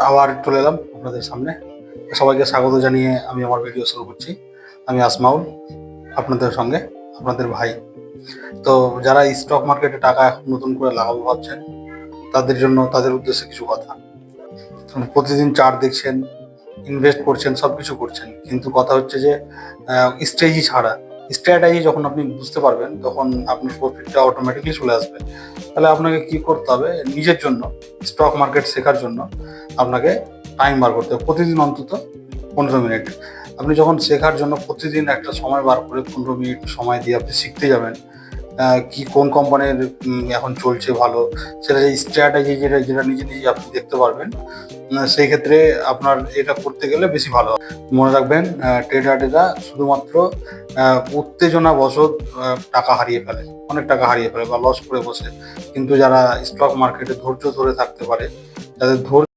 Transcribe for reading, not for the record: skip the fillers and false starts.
আবার চলে এলাম আপনাদের সামনে। সবাইকে স্বাগত জানিয়ে আমি আমার ভিডিও শুরু করছি। আমি আসমাউল, আপনাদের সঙ্গে আপনাদের ভাই। তো যারা স্টক মার্কেটে টাকা এখন নতুন করে লাগাবো ভাবছেন, তাদের জন্য, তাদের উদ্দেশ্যে কিছু কথা। প্রতিদিন চার্ট দেখছেন, ইনভেস্ট করছেন, সব কিছু করছেন, কিন্তু কথা হচ্ছে যে স্ট্র্যাটাজি যখন আপনি বুঝতে পারবেন, তখন আপনার প্রফিটটা অটোমেটিকলি চলে আসবে। তাহলে আপনাকে কি করতে হবে? নিজের জন্য স্টক মার্কেট শেখার জন্য আপনাকে টাইম বার করতে হবে, প্রতিদিন অন্তত 15 মিনিট। আপনি যখন শেখার জন্য প্রতিদিন একটা সময় বার করে 15 মিনিট সময় দিয়ে আপনি শিখতে যাবেন কি কোন কোম্পানির এখন চলছে ভালো, সেটা যে স্ট্র্যাটেজি যেটা যেটা নিজে নিজে আপনি দেখতে পারবেন, সেই ক্ষেত্রে আপনার এটা করতে গেলে বেশি ভালো হয়। মনে রাখবেন, ট্রেডাররা শুধুমাত্র উত্তেজনা বশত টাকা হারিয়ে ফেলে, অনেক টাকা হারিয়ে ফেলে বা লস করে বসে। কিন্তু যারা স্টক মার্কেটে ধৈর্য ধরে থাকতে পারে, যাদের ধৈর্য